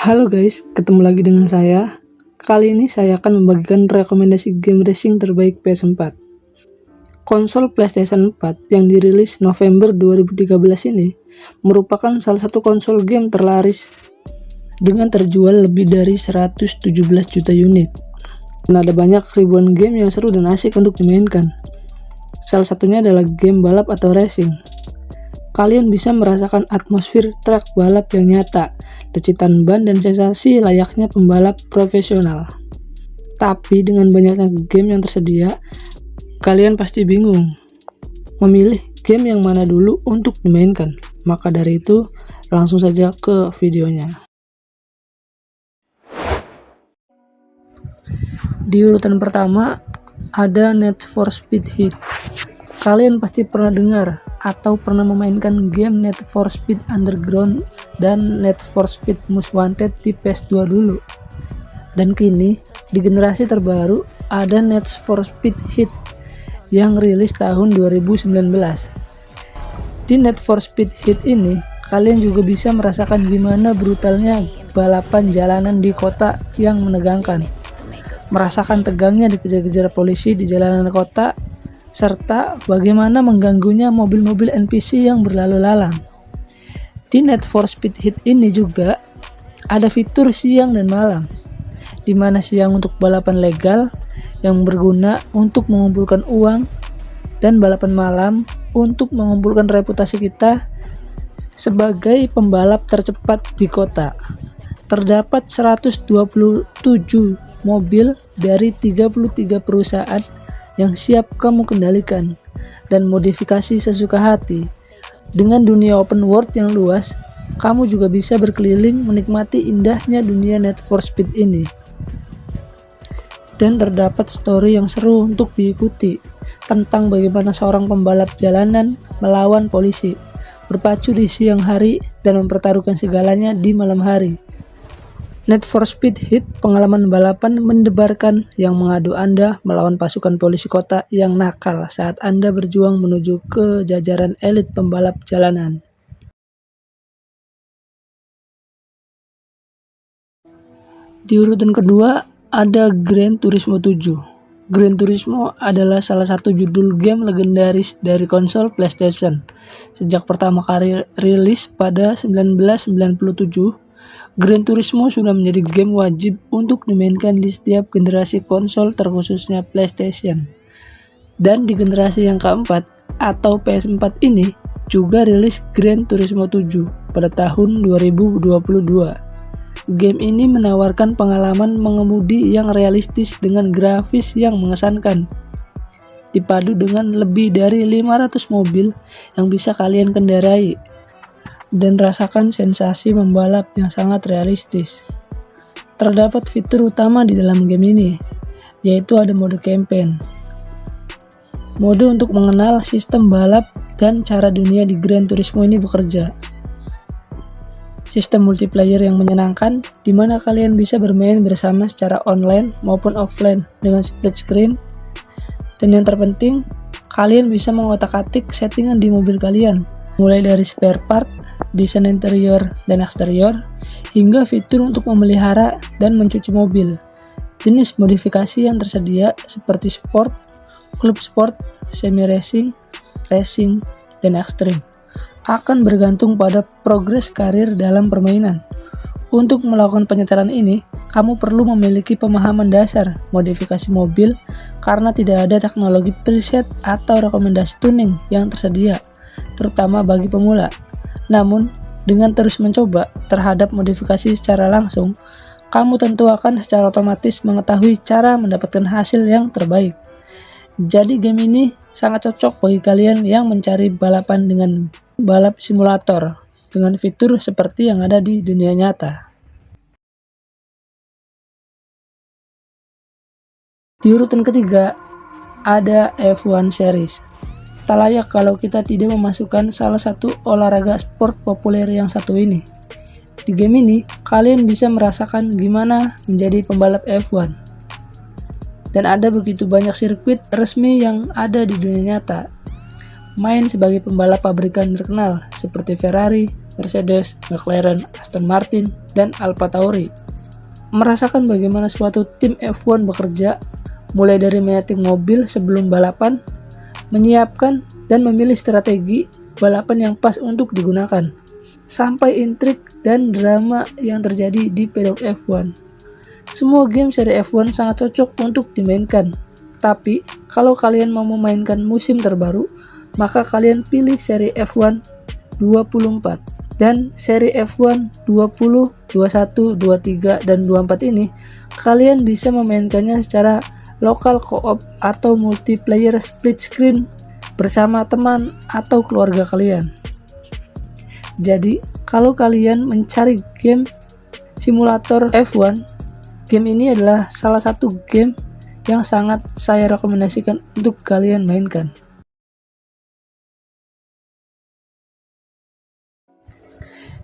Halo guys, ketemu lagi dengan saya. Kali ini saya akan membagikan rekomendasi game racing terbaik PS4. Konsol PlayStation 4 yang dirilis November 2013 ini merupakan salah satu konsol game terlaris dengan terjual lebih dari 117 juta unit. Dan ada banyak ribuan game yang seru dan asik untuk dimainkan. Salah satunya adalah game balap atau racing. Kalian bisa merasakan atmosfer trek balap yang nyata, decitan ban dan sensasi layaknya pembalap profesional. Tapi dengan banyaknya game yang tersedia, kalian pasti bingung memilih game yang mana dulu untuk dimainkan. Maka dari itu, langsung saja ke videonya. Di urutan pertama, ada Need for Speed Heat. Kalian pasti pernah dengar atau pernah memainkan game Need for Speed Underground dan Need for Speed Most Wanted di PS2 dulu. Dan kini, di generasi terbaru, ada Need for Speed Heat yang rilis tahun 2019. Di Need for Speed Heat ini, kalian juga bisa merasakan gimana brutalnya balapan jalanan di kota yang menegangkan. Merasakan tegangnya dikejar-kejar polisi di jalanan kota, serta bagaimana mengganggunya mobil-mobil NPC yang berlalu lalang. Di Need for Speed Heat ini juga ada fitur siang dan malam, di mana siang untuk balapan legal yang berguna untuk mengumpulkan uang, dan balapan malam untuk mengumpulkan reputasi kita sebagai pembalap tercepat di kota. Terdapat 127 mobil dari 33 perusahaan yang siap kamu kendalikan dan modifikasi sesuka hati. Dengan dunia open world yang luas, kamu juga bisa berkeliling menikmati indahnya dunia Need for Speed ini. Dan terdapat story yang seru untuk diikuti tentang bagaimana seorang pembalap jalanan melawan polisi, berpacu di siang hari dan mempertaruhkan segalanya di malam hari. Need for Speed Heat pengalaman balapan mendebarkan yang mengadu Anda melawan pasukan polisi kota yang nakal saat Anda berjuang menuju ke jajaran elit pembalap jalanan. Di urutan kedua ada Gran Turismo 7. Gran Turismo adalah salah satu judul game legendaris dari konsol PlayStation. Sejak pertama kali rilis pada 1997, Gran Turismo sudah menjadi game wajib untuk dimainkan di setiap generasi konsol terkhususnya PlayStation. Dan di generasi yang keempat atau PS4 ini juga rilis Gran Turismo 7 pada tahun 2022. Game ini menawarkan pengalaman mengemudi yang realistis dengan grafis yang mengesankan. Dipadu dengan lebih dari 500 mobil yang bisa kalian kendarai dan rasakan sensasi membalap yang sangat realistis. Terdapat fitur utama di dalam game ini, yaitu ada mode campaign. Mode untuk mengenal sistem balap dan cara dunia di Gran Turismo ini bekerja. Sistem multiplayer yang menyenangkan, di mana kalian bisa bermain bersama secara online maupun offline dengan split screen. Dan yang terpenting, kalian bisa mengotak-atik settingan di mobil kalian, mulai dari spare part, desain interior dan eksterior, hingga fitur untuk memelihara dan mencuci mobil. Jenis modifikasi yang tersedia seperti sport, club sport, semi-racing, racing, dan ekstrim akan bergantung pada progres karir dalam permainan. Untuk melakukan penyetelan ini, kamu perlu memiliki pemahaman dasar modifikasi mobil karena tidak ada teknologi preset atau rekomendasi tuning yang tersedia, terutama bagi pemula. Namun, dengan terus mencoba terhadap modifikasi secara langsung, kamu tentu akan secara otomatis mengetahui cara mendapatkan hasil yang terbaik. Jadi game ini sangat cocok bagi kalian yang mencari balapan dengan balap simulator dengan fitur seperti yang ada di dunia nyata. Di urutan ketiga, ada F1 Series. Tak layak kalau kita tidak memasukkan salah satu olahraga sport populer yang satu ini. Di game ini, kalian bisa merasakan gimana menjadi pembalap F1. Dan ada begitu banyak sirkuit resmi yang ada di dunia nyata. Main sebagai pembalap pabrikan terkenal seperti Ferrari, Mercedes, McLaren, Aston Martin, dan Alfa Tauri. Merasakan bagaimana suatu tim F1 bekerja, mulai dari menyeting mobil sebelum balapan, menyiapkan dan memilih strategi balapan yang pas untuk digunakan, sampai intrik dan drama yang terjadi di pedok F1. Semua game seri F1 sangat cocok untuk dimainkan, tapi kalau kalian mau memainkan musim terbaru, maka kalian pilih seri F1 24. Dan seri F1 20, 21, 23, dan 24 ini kalian bisa memainkannya secara lokal co-op atau multiplayer split screen bersama teman atau keluarga kalian. Jadi, kalau kalian mencari game simulator F1, game ini adalah salah satu game yang sangat saya rekomendasikan untuk kalian mainkan.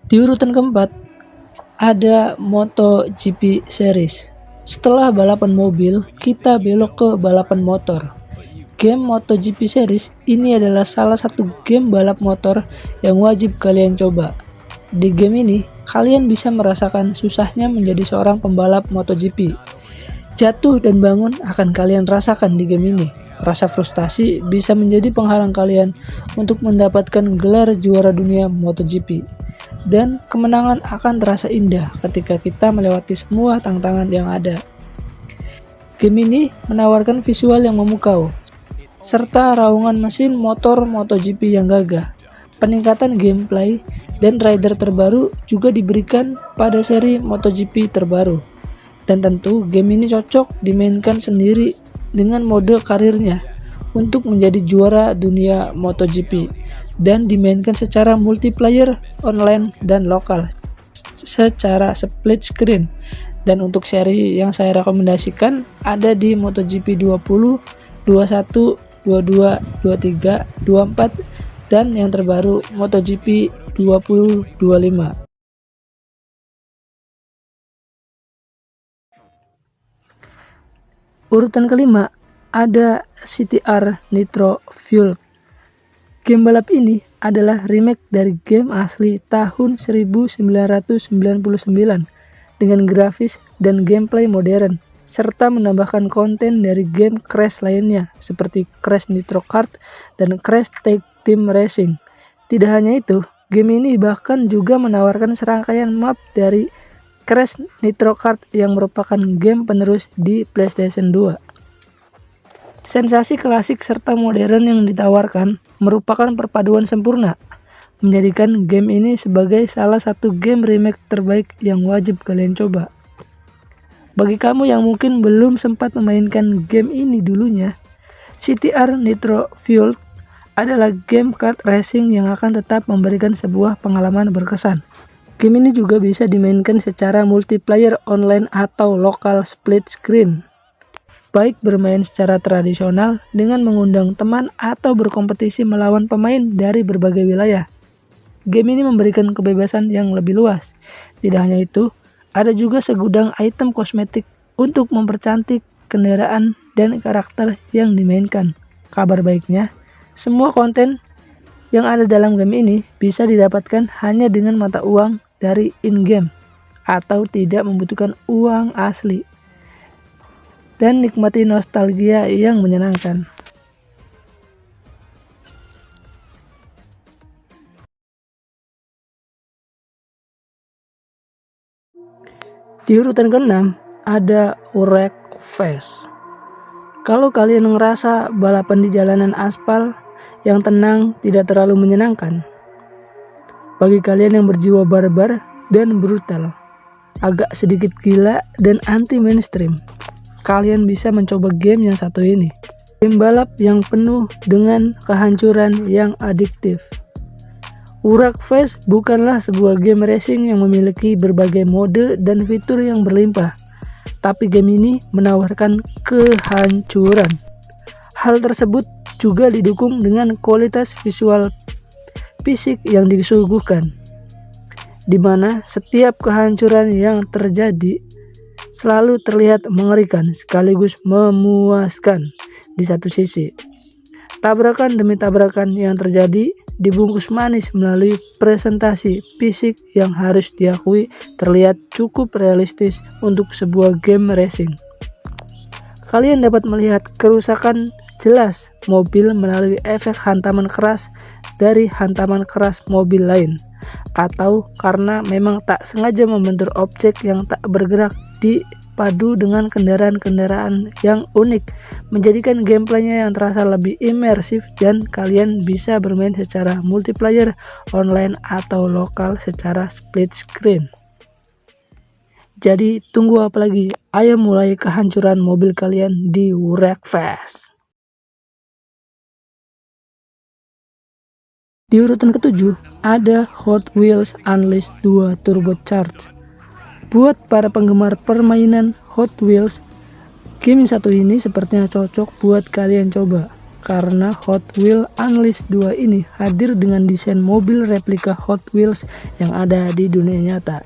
Di urutan keempat, ada MotoGP Series. Setelah balapan mobil, kita belok ke balapan motor. Game MotoGP Series ini adalah salah satu game balap motor yang wajib kalian coba. Di game ini, kalian bisa merasakan susahnya menjadi seorang pembalap MotoGP. Jatuh dan bangun akan kalian rasakan di game ini. Rasa frustasi bisa menjadi penghalang kalian untuk mendapatkan gelar juara dunia MotoGP. Dan kemenangan akan terasa indah ketika kita melewati semua tantangan yang ada. Game ini menawarkan visual yang memukau, serta raungan mesin motor MotoGP yang gagah. Peningkatan gameplay dan rider terbaru juga diberikan pada seri MotoGP terbaru. Dan tentu game ini cocok dimainkan sendiri dengan mode karirnya untuk menjadi juara dunia MotoGP dan dimainkan secara multiplayer, online, dan lokal secara split screen. Dan untuk seri yang saya rekomendasikan ada di MotoGP 20, 21, 22, 23, 24, dan yang terbaru MotoGP 2025. Urutan kelima ada CTR Nitro Fueled. Game balap ini adalah remake dari game asli tahun 1999 dengan grafis dan gameplay modern, serta menambahkan konten dari game Crash lainnya seperti Crash Nitro Kart dan Crash Tag Team Racing. Tidak hanya itu, game ini bahkan juga menawarkan serangkaian map dari Crash Nitro Kart yang merupakan game penerus di PlayStation 2. Sensasi klasik serta modern yang ditawarkan merupakan perpaduan sempurna, menjadikan game ini sebagai salah satu game remake terbaik yang wajib kalian coba. Bagi kamu yang mungkin belum sempat memainkan game ini dulunya, CTR Nitro Fueled adalah game kart racing yang akan tetap memberikan sebuah pengalaman berkesan. Game ini juga bisa dimainkan secara multiplayer online atau lokal split screen. Baik bermain secara tradisional dengan mengundang teman atau berkompetisi melawan pemain dari berbagai wilayah. Game ini memberikan kebebasan yang lebih luas. Tidak hanya itu, ada juga segudang item kosmetik untuk mempercantik kendaraan dan karakter yang dimainkan. Kabar baiknya, semua konten yang ada dalam game ini bisa didapatkan hanya dengan mata uang dari in-game atau tidak membutuhkan uang asli. Dan nikmati nostalgia yang menyenangkan. Di urutan ke-6 ada Wreckfest. Kalau kalian ngerasa balapan di jalanan aspal yang tenang tidak terlalu menyenangkan, bagi kalian yang berjiwa barbar dan brutal, agak sedikit gila dan anti mainstream, kalian bisa mencoba game yang satu ini. Game balap yang penuh dengan kehancuran yang adiktif. Wreckfest bukanlah sebuah game racing yang memiliki berbagai mode dan fitur yang berlimpah, tapi game ini menawarkan kehancuran. Hal tersebut juga didukung dengan kualitas visual fisik yang disuguhkan, di mana setiap kehancuran yang terjadi selalu terlihat mengerikan sekaligus memuaskan di satu sisi. Tabrakan demi tabrakan yang terjadi dibungkus manis melalui presentasi fisik yang harus diakui terlihat cukup realistis untuk sebuah game racing. Kalian dapat melihat kerusakan jelas mobil melalui efek hantaman keras dari hantaman keras mobil lain, atau karena memang tak sengaja membentur objek yang tak bergerak dipadu dengan kendaraan-kendaraan yang unik, menjadikan gameplaynya yang terasa lebih imersif dan kalian bisa bermain secara multiplayer, online, atau lokal secara split screen. Jadi tunggu apa lagi? Ayo mulai kehancuran mobil kalian di Wreckfest. Di urutan ke-7 ada Hot Wheels Unleashed 2 Turbocharged. Buat para penggemar permainan Hot Wheels, game satu ini sepertinya cocok buat kalian coba, karena Hot Wheels Unleashed 2 ini hadir dengan desain mobil replika Hot Wheels yang ada di dunia nyata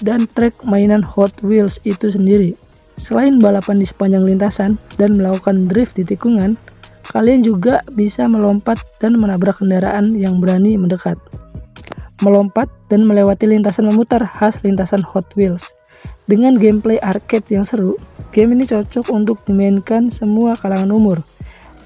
dan trek mainan Hot Wheels itu sendiri. Selain balapan di sepanjang lintasan dan melakukan drift di tikungan, kalian juga bisa melompat dan menabrak kendaraan yang berani mendekat. Melompat dan melewati lintasan memutar khas lintasan Hot Wheels. Dengan gameplay arcade yang seru, game ini cocok untuk dimainkan semua kalangan umur.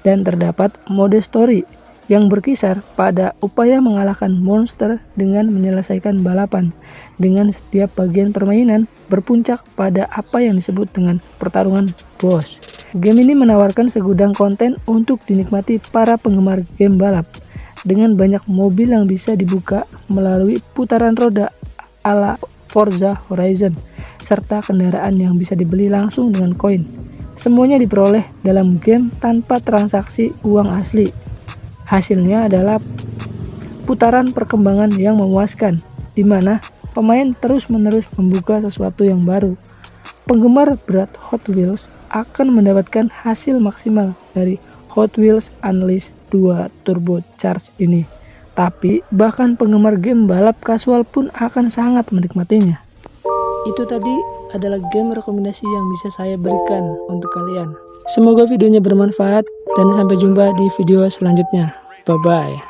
Dan terdapat mode story yang berkisar pada upaya mengalahkan monster dengan menyelesaikan balapan, dengan setiap bagian permainan berpuncak pada apa yang disebut dengan pertarungan boss. Game ini menawarkan segudang konten untuk dinikmati para penggemar game balap, dengan banyak mobil yang bisa dibuka melalui putaran roda ala Forza Horizon, serta kendaraan yang bisa dibeli langsung dengan koin. Semuanya diperoleh dalam game tanpa transaksi uang asli. Hasilnya adalah putaran perkembangan yang memuaskan, di mana pemain terus-menerus membuka sesuatu yang baru. Penggemar berat Hot Wheels akan mendapatkan hasil maksimal dari Hot Wheels Unleashed 2 Turbocharged ini. Tapi bahkan penggemar game balap kasual pun akan sangat menikmatinya. Itu tadi adalah game rekomendasi yang bisa saya berikan untuk kalian. Semoga videonya bermanfaat dan sampai jumpa di video selanjutnya. Bye-bye.